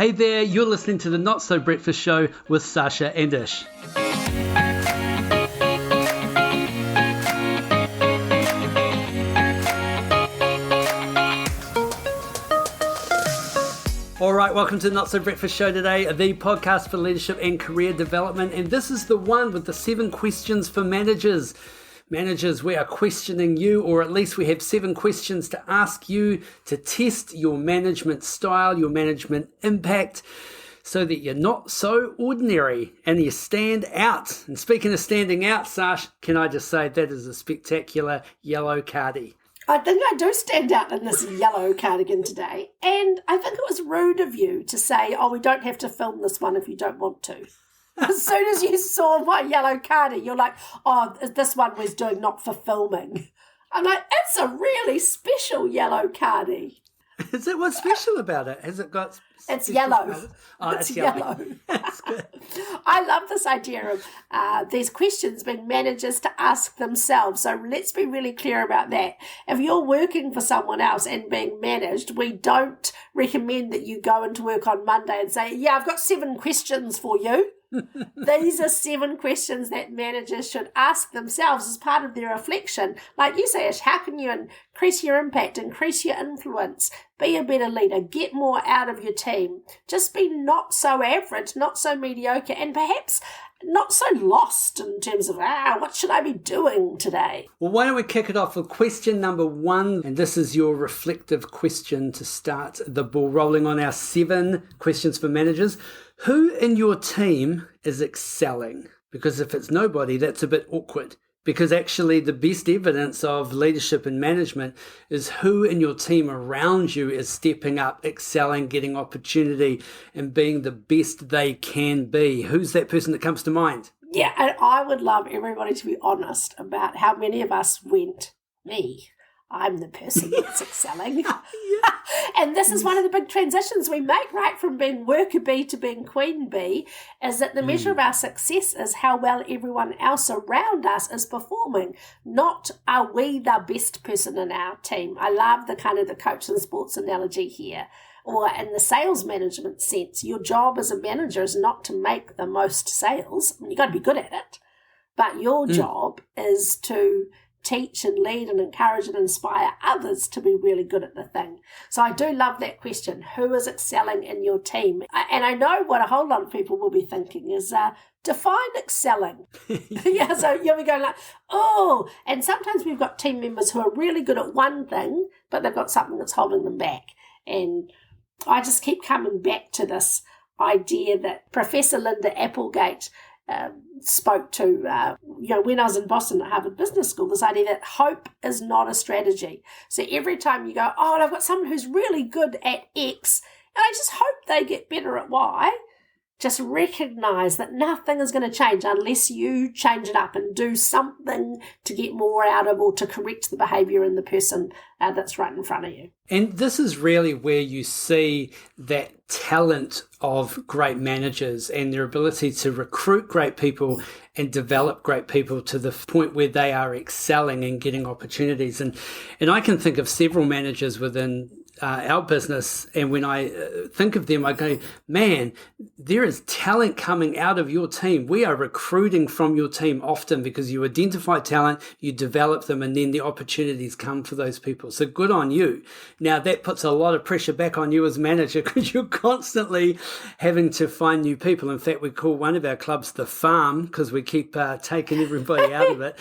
Hey there, you're listening to the Not So Breakfast Show with Sasha and Ish. All right, welcome to the Not So Breakfast Show today, the podcast for leadership and career development. And this is the one with the 7 questions for managers. Managers, we are questioning you, or at least we have 7 questions to ask you to test your management style, your management impact, so that you're not so ordinary and you stand out. And speaking of standing out, Sash, can I just say that is a spectacular yellow cardie. I think I do stand out in this yellow cardigan today, and I think it was rude of you to say, we don't have to film this one if you don't want to. As soon as you saw my yellow cardie, you're like, this one was doing not for filming. I'm like, it's a really special yellow cardie. Is it what's special about it? Has it got... It's yellow. It's yellow. That's good. I love this idea of these questions being managers to ask themselves. So let's be really clear about that. If you're working for someone else and being managed, we don't recommend that you go into work on Monday and say, I've got 7 questions for you. These are 7 questions that managers should ask themselves as part of their reflection. Like you say, Ish, how can you increase your impact, increase your influence, be a better leader, get more out of your team, just be not so average, not so mediocre, and perhaps not so lost in terms of, what should I be doing today? Well, why don't we kick it off with question number 1, and this is your reflective question to start the ball rolling on our 7 questions for managers. Who in your team is excelling? Because if it's nobody, that's a bit awkward. Because actually the best evidence of leadership and management is who in your team around you is stepping up, excelling, getting opportunity, and being the best they can be. Who's that person that comes to mind? Yeah, and I would love everybody to be honest about how many of us went, me. I'm the person that's excelling. And this is one of the big transitions we make, right, from being worker bee to being queen bee, is that the measure of our success is how well everyone else around us is performing, not are we the best person in our team. I love the kind of the coach and sports analogy here. Or in the sales management sense, your job as a manager is not to make the most sales. You've got to be good at it. But your job is to teach and lead and encourage and inspire others to be really good at the thing. So I do love that question. Who is excelling in your team? And I know what a whole lot of people will be thinking is define excelling. So you'll be going like, and sometimes we've got team members who are really good at one thing, but they've got something that's holding them back. And I just keep coming back to this idea that Professor Linda Applegate spoke to, when I was in Boston at Harvard Business School, this idea that hope is not a strategy. So every time you go, and I've got someone who's really good at X, and I just hope they get better at Y, just recognize that nothing is going to change unless you change it up and do something to get more out of or to correct the behavior in the person that's right in front of you. And this is really where you see that talent of great managers and their ability to recruit great people and develop great people to the point where they are excelling and getting opportunities. And I can think of several managers within our business, and when I think of them, I go, man, there is talent coming out of your team. We are recruiting from your team often because you identify talent, you develop them, and then the opportunities come for those people. So good on you. Now, that puts a lot of pressure back on you as manager because you're constantly having to find new people. In fact, we call one of our clubs the farm because we keep taking everybody out of it.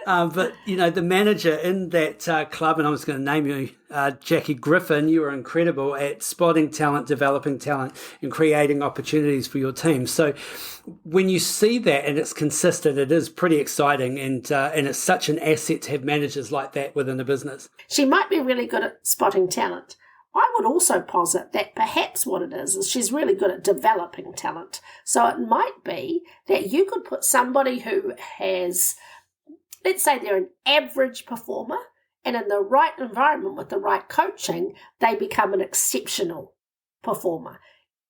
But, the manager in that club, and I'm just going to name you, Jackie Griffin, you are incredible at spotting talent, developing talent, and creating opportunities for your team. So when you see that and it's consistent, it is pretty exciting, and it's such an asset to have managers like that within a business. She might be really good at spotting talent. I would also posit that perhaps what it is she's really good at developing talent. So it might be that you could put somebody who has, let's say they're an average performer, and in the right environment with the right coaching, they become an exceptional performer.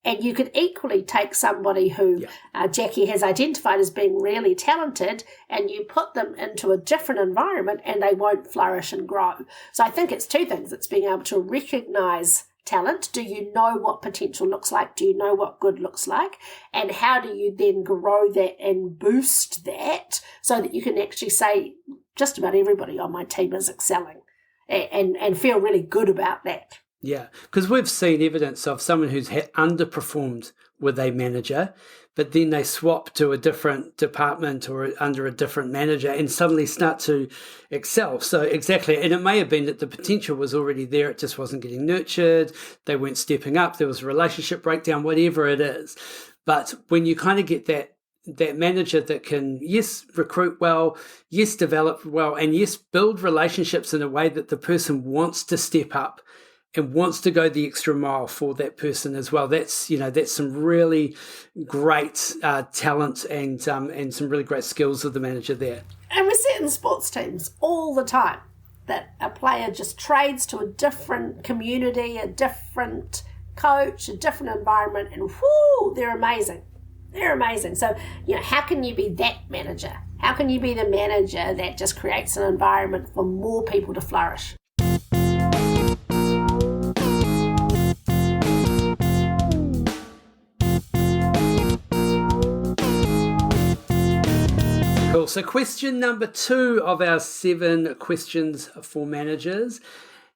And you could equally take somebody who Jackie has identified as being really talented, and you put them into a different environment and they won't flourish and grow. So I think it's 2 things. It's being able to recognize talent? Do you know what potential looks like? Do you know what good looks like? And how do you then grow that and boost that so that you can actually say, just about everybody on my team is excelling, and feel really good about that? Yeah, because we've seen evidence of someone who's underperformed with a manager, but then they swap to a different department or under a different manager and suddenly start to excel. So exactly, and it may have been that the potential was already there, it just wasn't getting nurtured, they weren't stepping up, there was a relationship breakdown, whatever it is. But when you kind of get that manager that can, yes, recruit well, yes, develop well, and yes, build relationships in a way that the person wants to step up and wants to go the extra mile for that person as well. That's some really great talent and some really great skills of the manager there. And we see it in sports teams all the time, that a player just trades to a different community, a different coach, a different environment, and whoo, they're amazing. They're amazing. So, how can you be that manager? How can you be the manager that just creates an environment for more people to flourish? Cool. So question number 2 of our 7 questions for managers.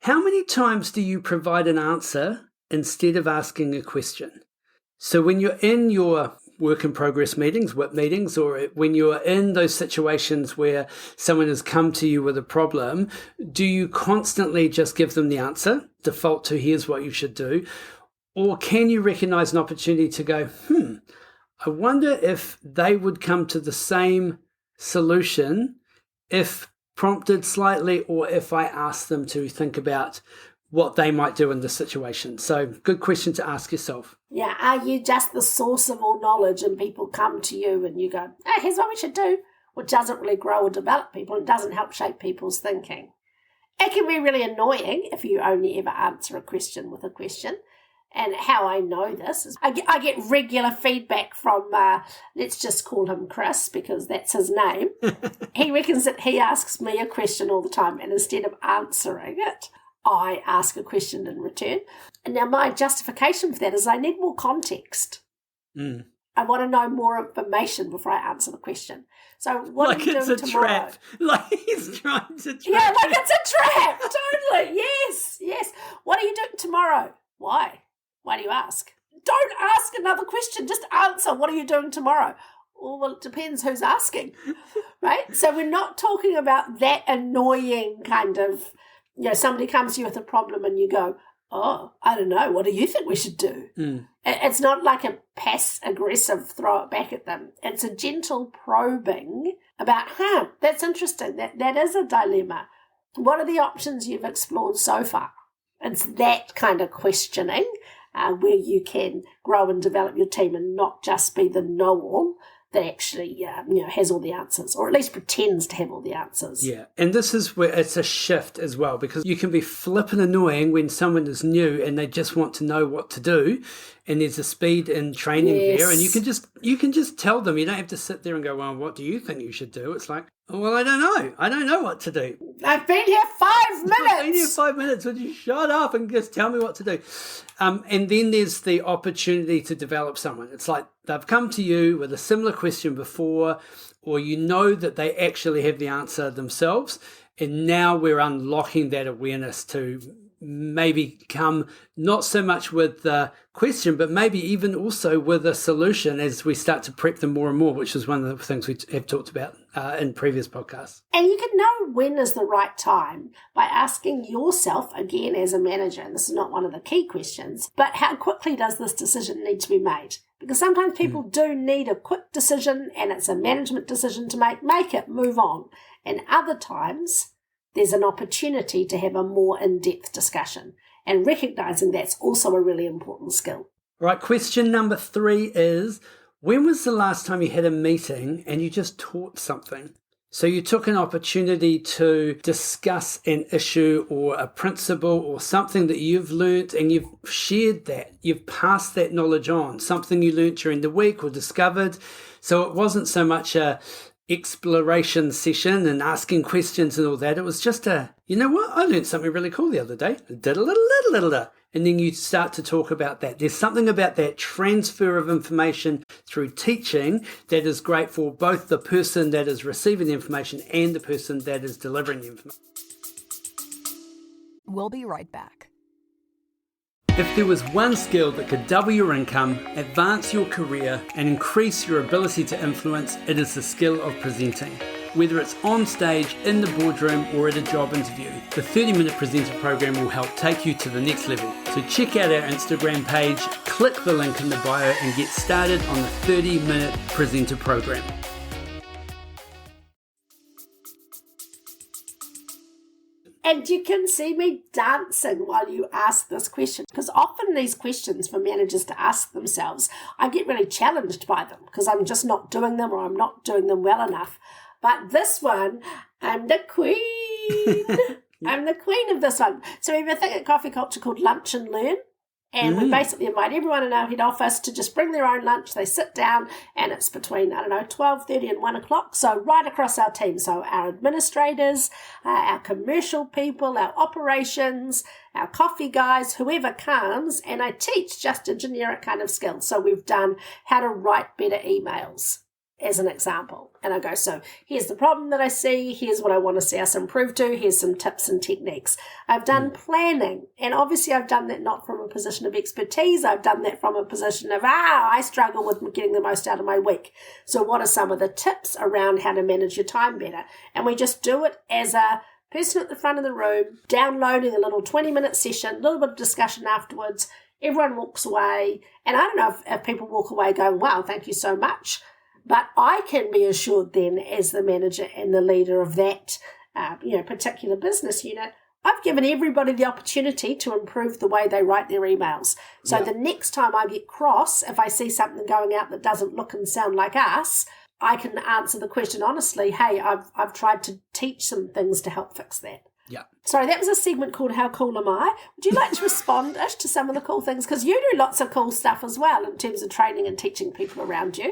How many times do you provide an answer instead of asking a question? So when you're in your work in progress meetings, WIP meetings, or when you're in those situations where someone has come to you with a problem, do you constantly just give them the answer, default to here's what you should do? Or can you recognize an opportunity to go, I wonder if they would come to the same solution if prompted slightly, or if I ask them to think about what they might do in this situation? So good question to ask yourself. Yeah, are you just the source of all knowledge and people come to you and you go, oh, here's what we should do, which doesn't really grow or develop people and doesn't help shape people's thinking. It can be really annoying if you only ever answer a question with a question. And how I know this is I get regular feedback from, let's just call him Chris because that's his name. He reckons that he asks me a question all the time, and instead of answering it, I ask a question in return. And now my justification for that is I need more context. I want to know more information before I answer the question. So what are you doing tomorrow? Like it's a trap. Like he's trying to trap. Yeah, like it's a trap. Totally. Yes. What are you doing tomorrow? Why? Why do you ask? Don't ask another question. Just answer, what are you doing tomorrow? Well, it depends who's asking, right? So we're not talking about that annoying kind of, somebody comes to you with a problem and you go, oh, I don't know, what do you think we should do? It's not like a passive-aggressive throw it back at them. It's a gentle probing about, that's interesting. That is a dilemma. What are the options you've explored so far? It's that kind of questioning where you can grow and develop your team and not just be the know-all that actually has all the answers, or at least pretends to have all the answers. Yeah, and this is where it's a shift as well, because you can be flippin' annoying when someone is new and they just want to know what to do, and there's a speed in training there, and you can just tell them. You don't have to sit there and go, well, what do you think you should do? It's like, well, I don't know what to do. I've been here 5 minutes. I've been here 5 minutes. Would you shut up and just tell me what to do? And then there's the opportunity to develop someone. It's like they've come to you with a similar question before, or you know that they actually have the answer themselves. And now we're unlocking that awareness to maybe come not so much with the question, but maybe even also with a solution as we start to prep them more and more, which is one of the things we have talked about in previous podcasts. And you can know when is the right time by asking yourself, again, as a manager, and this is not one of the key questions, but how quickly does this decision need to be made? Because sometimes people do need a quick decision and it's a management decision to make it, move on. And other times, there's an opportunity to have a more in-depth discussion, and recognizing that's also a really important skill. Right, question number 3 is, when was the last time you had a meeting and you just taught something? So you took an opportunity to discuss an issue or a principle or something that you've learnt, and you've shared that, you've passed that knowledge on, something you learnt during the week or discovered. So it wasn't so much a exploration session and asking questions and all that. It was just you know what? I learned something really cool the other day. Did a little. And then you start to talk about that. There's something about that transfer of information through teaching that is great for both the person that is receiving the information and the person that is delivering the information. We'll be right back. If there was one skill that could double your income, advance your career, and increase your ability to influence, it is the skill of presenting. Whether it's on stage, in the boardroom, or at a job interview, the 30-minute presenter program will help take you to the next level. So check out our Instagram page, click the link in the bio, and get started on the 30-minute presenter program. And you can see me dancing while you ask this question, because often these questions for managers to ask themselves, I get really challenged by them because I'm just not doing them or I'm not doing them well enough. But this one, I'm the queen. I'm the queen of this one. So we have a thing at Coffee Culture called Lunch and Learn. And we basically invite everyone in our head office to just bring their own lunch. They sit down and it's between, 12:30 and 1 o'clock. So right across our team. So our administrators, our commercial people, our operations, our coffee guys, whoever comes. And I teach just a generic kind of skill. So we've done how to write better emails, as an example. And I go, so here's the problem that I see, here's what I want to see us improve to, here's some tips and techniques. I've done planning, and obviously I've done that not from a position of expertise, I've done that from a position of, I struggle with getting the most out of my week. So what are some of the tips around how to manage your time better? And we just do it as a person at the front of the room, downloading a little 20-minute session, a little bit of discussion afterwards, everyone walks away, and I don't know if people walk away going, wow, thank you so much. But I can be assured then, as the manager and the leader of that particular business unit, I've given everybody the opportunity to improve the way they write their emails. So the next time I get cross, if I see something going out that doesn't look and sound like us, I can answer the question honestly, hey, I've tried to teach some things to help fix that. Yeah. Sorry, that was a segment called How Cool Am I? Would you like to respond, Ish, to some of the cool things? Because you do lots of cool stuff as well in terms of training and teaching people around you.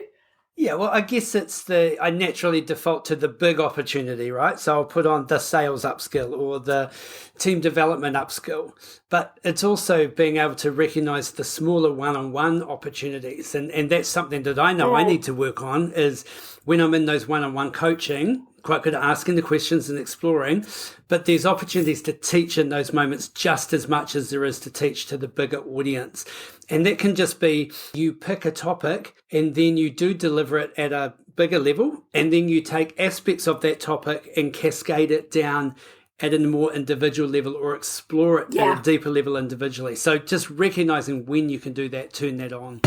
Yeah, well, I guess I naturally default to the big opportunity, right? So I'll put on the sales upskill or the team development upskill. But it's also being able to recognize the smaller one-on-one opportunities. And that's something that I know I need to work on is when I'm in those one-on-one coaching, quite good at asking the questions and exploring, but there's opportunities to teach in those moments just as much as there is to teach to the bigger audience. And that can just be you pick a topic and then you do deliver it at a bigger level, and then you take aspects of that topic and cascade it down at a more individual level or explore it at a deeper level individually. So just recognizing when you can do that, turn that on.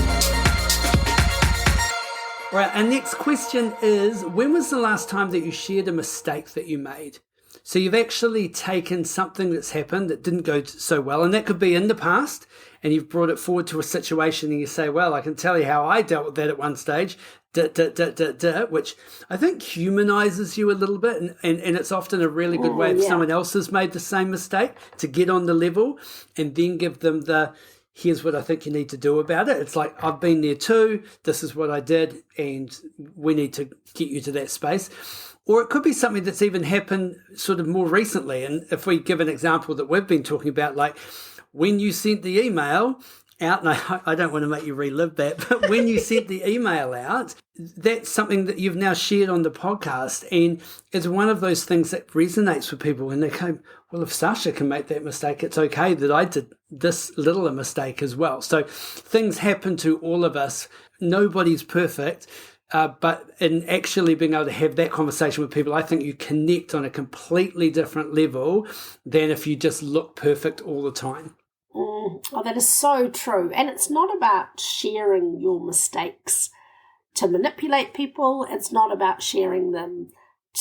All right, our next question is, when was the last time that you shared a mistake that you made? So you've actually taken something that's happened that didn't go so well, and that could be in the past, and you've brought it forward to a situation and you say, well, I can tell you how I dealt with that at one stage, which I think humanizes you a little bit, and it's often a really good way if someone else has made the same mistake to get on the level and then give them the, here's what I think you need to do about it. It's like, I've been there too, this is what I did, and we need to get you to that space. Or it could be something that's even happened sort of more recently. And if we give an example that we've been talking about, like when you sent the email out, and I don't want to make you relive that, but when you sent the email out, that's something that you've now shared on the podcast. And it's one of those things that resonates with people. And they go, well, if Sasha can make that mistake, it's okay that I did this little a mistake as well. So things happen to all of us. Nobody's perfect. But in actually being able to have that conversation with people, I think you connect on a completely different level than if you just look perfect all the time. Oh, that is so true. And it's not about sharing your mistakes to manipulate people. It's not about sharing them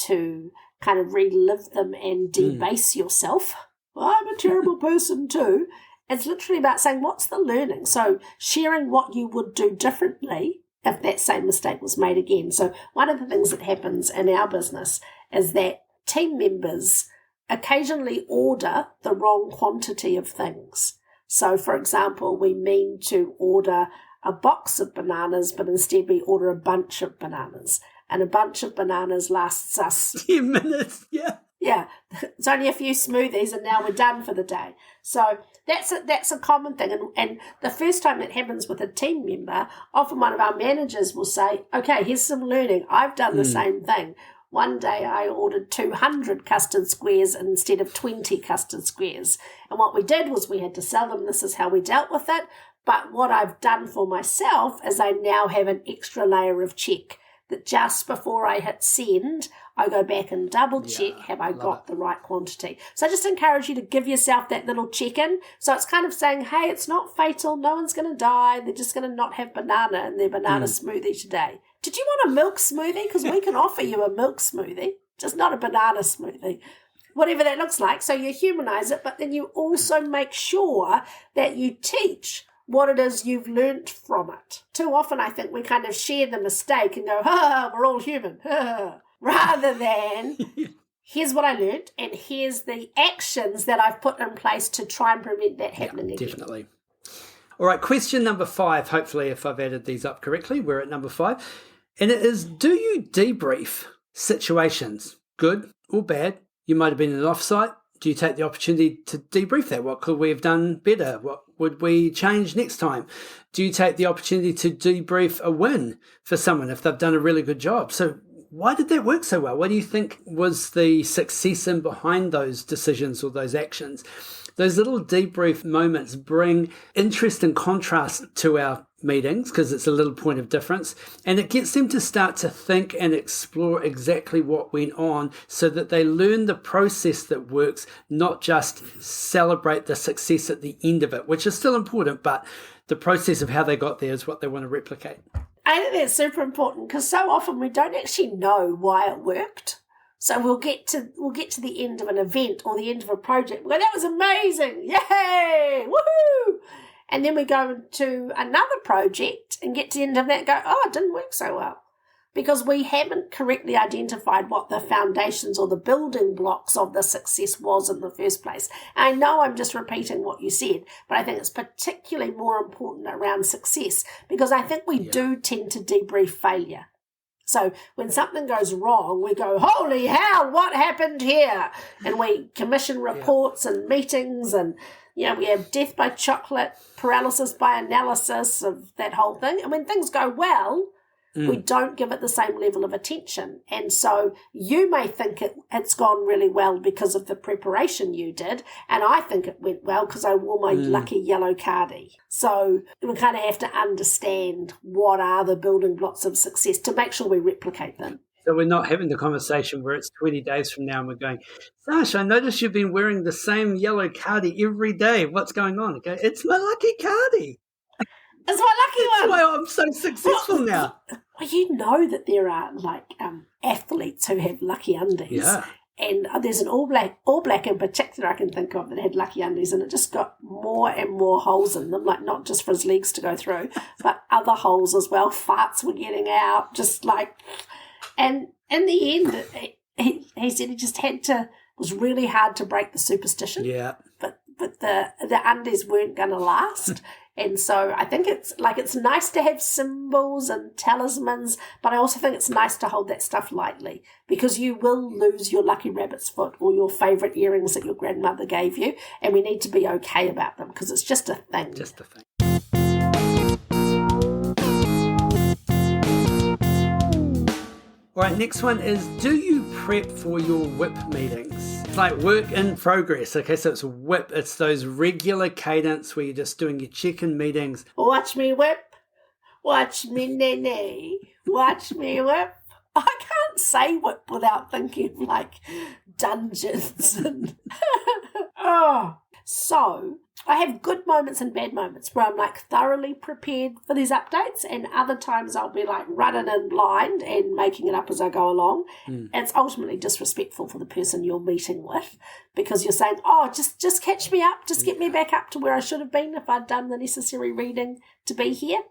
to kind of relive them and debase yourself. Well, I'm a terrible person too. It's literally about saying, what's the learning? So sharing what you would do differently if that same mistake was made again. So one of the things that happens in our business is that team members occasionally order the wrong quantity of things. So, for example, we mean to order a box of bananas, but instead we order a bunch of bananas. And a bunch of bananas lasts us 10 minutes, yeah. Yeah, it's only a few smoothies and now we're done for the day. So that's a common thing. And the first time it happens with a team member, often one of our managers will say, okay, here's some learning. I've done the same thing. One day I ordered 200 custard squares instead of 20 custard squares. And what we did was we had to sell them. This is how we dealt with it. But what I've done for myself is I now have an extra layer of check that just before I hit send, I go back and double check, have I got the right quantity? So I just encourage you to give yourself that little check-in. So it's kind of saying, hey, it's not fatal. No one's going to die. They're just going to not have banana in their banana smoothie today. Did you want a milk smoothie? Because we can offer you a milk smoothie, just not a banana smoothie. Whatever that looks like. So you humanize it, but then you also make sure that you teach what it is you've learnt from it. Too often I think we kind of share the mistake and go, we're all human, rather than here's what I learnt and here's the actions that I've put in place to try and prevent that happening again. Definitely. All right, question number 5, hopefully if I've added these up correctly, we're at number 5. And it is, do you debrief situations, good or bad? You might have been in an offsite. Do you take the opportunity to debrief that? What could we have done better? What would we change next time? Do you take the opportunity to debrief a win for someone if they've done a really good job? So why did that work so well? What do you think was the success in behind those decisions or those actions? Those little debrief moments bring interest and contrast to our meetings because it's a little point of difference, and it gets them to start to think and explore exactly what went on so that they learn the process that works, not just celebrate the success at the end of it, which is still important, but the process of how they got there is what they want to replicate. I think that's super important because so often we don't actually know why it worked. So we'll get to the end of an event or the end of a project. Well, that was amazing! Yay! Woohoo! And then we go to another project and get to the end of that and go, oh, it didn't work so well. Because we haven't correctly identified what the foundations or the building blocks of the success was in the first place. And I know I'm just repeating what you said, but I think it's particularly more important around success because I think we do tend to debrief failure. So when something goes wrong, we go, holy hell, what happened here? And we commission reports and meetings and, we have death by chocolate, paralysis by analysis of that whole thing. And when things go well, we don't give it the same level of attention. And so you may think it's gone really well because of the preparation you did. And I think it went well because I wore my lucky yellow cardie. So we kind of have to understand what are the building blocks of success to make sure we replicate them. So we're not having the conversation where it's 20 days from now and we're going, Sash, I noticed you've been wearing the same yellow cardie every day. What's going on? Okay, it's my lucky cardie. It's my lucky one. That's why I'm so successful now. Well, you know that there are athletes who have lucky undies. Yeah. And there's an all black in particular I can think of that had lucky undies, and it just got more and more holes in them, like not just for his legs to go through, but other holes as well. Farts were getting out, and in the end, he said he just it was really hard to break the superstition. Yeah. But the undies weren't going to last. And so I think it's nice to have symbols and talismans, but I also think it's nice to hold that stuff lightly because you will lose your lucky rabbit's foot or your favourite earrings that your grandmother gave you, and we need to be okay about them because it's just a thing. Just a thing. All right, next one is, do you prep for your WIP meetings? It's like work in progress, okay? So it's WIP. It's those regular cadence where you're just doing your check-in meetings. Watch me whip. Watch me nay. Watch me whip. I can't say whip without thinking of, like, dungeons. And So I have good moments and bad moments where I'm like thoroughly prepared for these updates, and other times I'll be like running in blind and making it up as I go along. It's ultimately disrespectful for the person you're meeting with because you're saying, oh, just catch me up, just get me back up to where I should have been if I'd done the necessary reading to be here.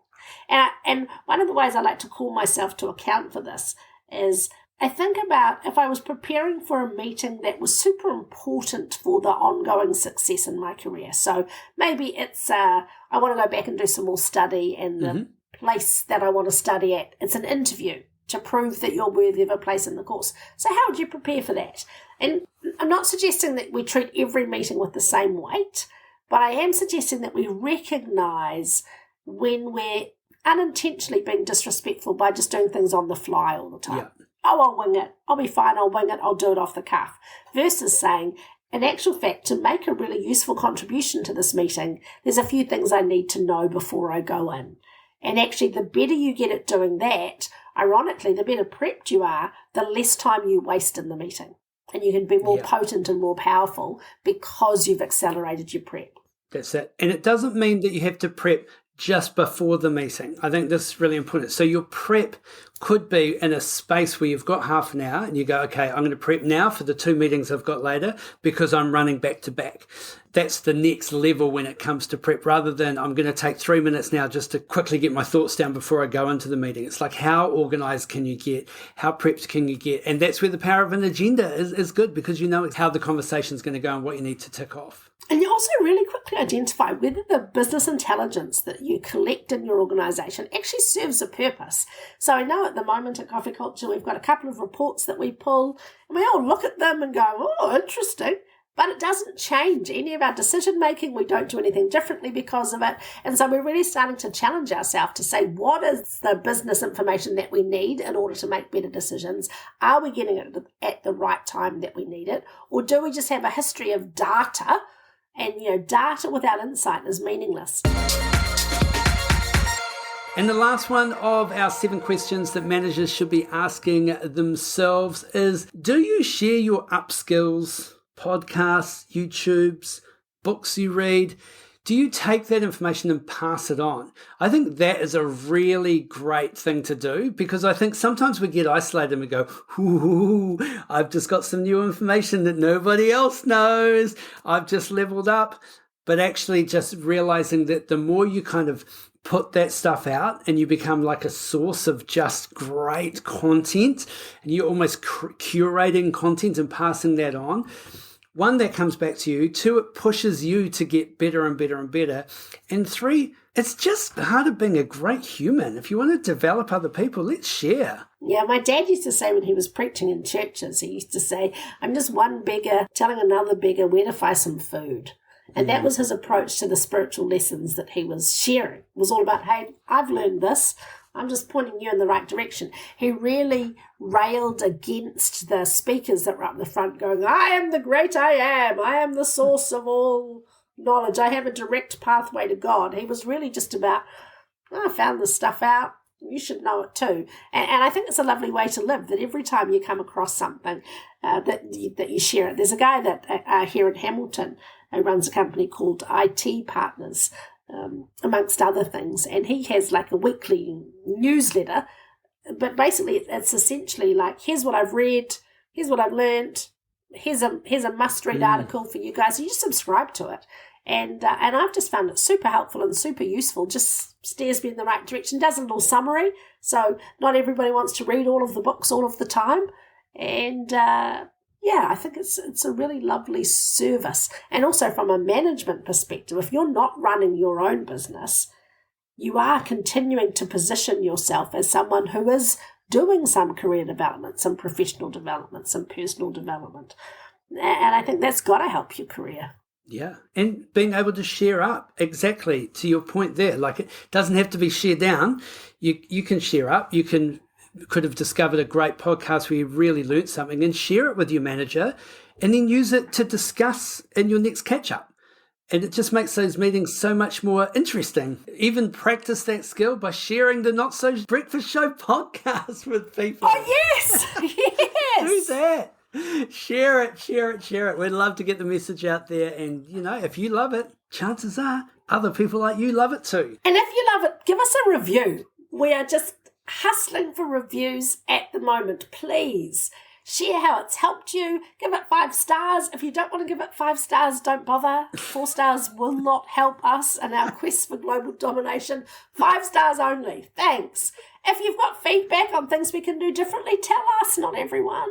And one of the ways I like to call myself to account for this is I think about if I was preparing for a meeting that was super important for the ongoing success in my career. So maybe it's, I want to go back and do some more study, and the place that I want to study at, it's an interview. to prove that you're worthy of a place in the course. So how would you prepare for that? And I'm not suggesting that we treat every meeting with the same weight, but I am suggesting that we recognise when we're unintentionally being disrespectful by just doing things on the fly all the time. Yeah. Oh, I'll wing it. I'll be fine. I'll wing it. I'll do it off the cuff. Versus saying, in actual fact, to make a really useful contribution to this meeting, there's a few things I need to know before I go in. And actually, the better you get at doing that, ironically, the better prepped you are, the less time you waste in the meeting. And you can be more potent and more powerful because you've accelerated your prep. That's it. And it doesn't mean that you have to prep just before the meeting. I think this is really important. So your prep could be in a space where you've got half an hour and you go, okay, I'm going to prep now for the 2 meetings I've got later because I'm running back to back. That's the next level when it comes to prep, rather than I'm going to take 3 minutes now just to quickly get my thoughts down before I go into the meeting. It's like, how organized can you get? How prepped can you get? And that's where the power of an agenda is good, because you know how the conversation is going to go and what you need to tick off. And you also really quickly identify whether the business intelligence that you collect in your organisation actually serves a purpose. So I know at the moment at Coffee Culture we've got a couple of reports that we pull and we all look at them and go, oh, interesting. But it doesn't change any of our decision making. We don't do anything differently because of it. And so we're really starting to challenge ourselves to say, what is the business information that we need in order to make better decisions? Are we getting it at the right time that we need it? Or do we just have a history of data? And, data without insight is meaningless. And the last one of our 7 questions that managers should be asking themselves is, do you share your upskills, podcasts, YouTubes, books you read? Do you take that information and pass it on? I think that is a really great thing to do, because I think sometimes we get isolated and we go, ooh, I've just got some new information that nobody else knows. I've just leveled up. But actually just realizing that the more you kind of put that stuff out and you become like a source of just great content, and you're almost curating content and passing that on, 1, that comes back to you. 2, it pushes you to get better and better and better. And 3, it's just part of being a great human. If you want to develop other people, let's share. Yeah, my dad used to say when he was preaching in churches, he used to say, I'm just one beggar telling another beggar where to find some food. And that was his approach to the spiritual lessons that he was sharing. It was all about, hey, I've learned this. I'm just pointing you in the right direction. He really railed against the speakers that were up the front going, I am the great I am. I am the source of all knowledge. I have a direct pathway to God. He was really just about, I found this stuff out. You should know it too. And I think it's a lovely way to live, that every time you come across something that you share it. There's a guy that here in Hamilton who runs a company called IT Partners, amongst other things, and he has like a weekly newsletter, but basically it's essentially like, here's what I've read, here's what I've learned, here's a must-read article for you guys. You just subscribe to it, and I've just found it super helpful and super useful. Just steers me in the right direction, does a little summary, so not everybody wants to read all of the books all of the time, and I think it's a really lovely service. And also from a management perspective, if you're not running your own business, you are continuing to position yourself as someone who is doing some career development, some professional development, some personal development. And I think that's got to help your career. Yeah, and being able to share up, exactly to your point there. Like, it doesn't have to be share down. You can share up. You could have discovered a great podcast where you really learnt something and share it with your manager, and then use it to discuss in your next catch-up. And it just makes those meetings so much more interesting. Even practice that skill by sharing the Not So Breakfast Show podcast with people. Oh, yes! Yes! Do that. Share it. We'd love to get the message out there. And, if you love it, chances are other people like you love it too. And if you love it, give us a review. We are just hustling for reviews at the moment. Please share how it's helped you. Give it 5 stars. If you don't want to give it 5 stars, don't bother. 4 stars will not help us in our quest for global domination. 5 stars only. Thanks. If you've got feedback on things we can do differently, tell us, not everyone.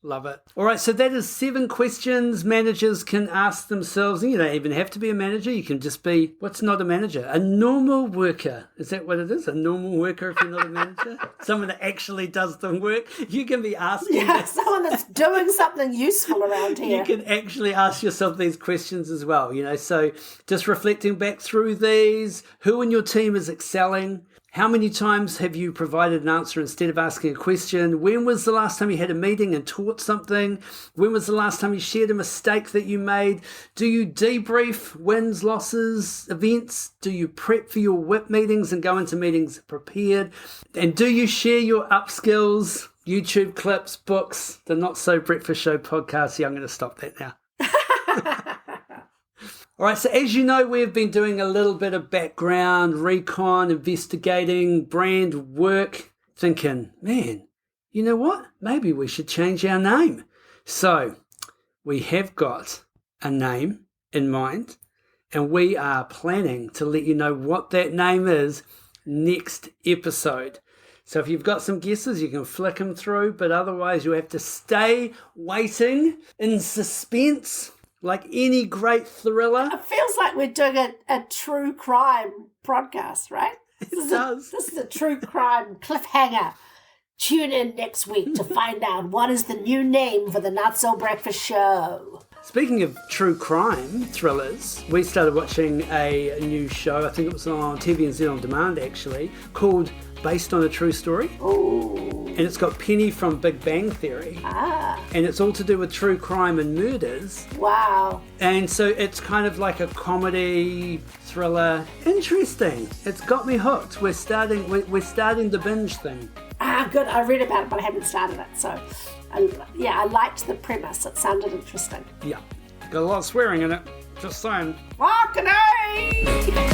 Love it. All right, so that is 7 questions managers can ask themselves. You don't even have to be a manager. You can just be, what's not a manager? A normal worker. Is that what it is? A normal worker if you're not a manager? Someone that actually does the work. You can be asking. Yeah, someone that's doing something useful around here. You can actually ask yourself these questions as well. So just reflecting back through these, who in your team is excelling? How many times have you provided an answer instead of asking a question? When was the last time you had a meeting and taught something? When was the last time you shared a mistake that you made? Do you debrief wins, losses, events? Do you prep for your WIP meetings and go into meetings prepared? And do you share your upskills, YouTube clips, books, the Not So Breakfast Show podcast? Yeah, I'm going to stop that now. All right, so as you know, we've been doing a little bit of background, recon, investigating, brand work, thinking, man, you know what? Maybe we should change our name. So we have got a name in mind, and we are planning to let you know what that name is next episode. So if you've got some guesses, you can flick them through, but otherwise you have to stay waiting in suspense. Like any great thriller. It feels like we're doing a true crime broadcast, right? It does. This is a true crime cliffhanger. Tune in next week to find out what is the new name for the Not So Breakfast Show. Speaking of true crime thrillers, we started watching a new show, I think it was on TVNZ On Demand actually, called Based on a True Story. Ooh. And it's got Penny from Big Bang Theory. And it's all to do with true crime and murders. Wow. And so it's kind of like a comedy thriller. Interesting. It's got me hooked. We're starting the binge thing. Good. I read about it, but I haven't started it. So, I liked the premise. It sounded interesting. Yeah. Got a lot of swearing in it. Just saying. Fucking A!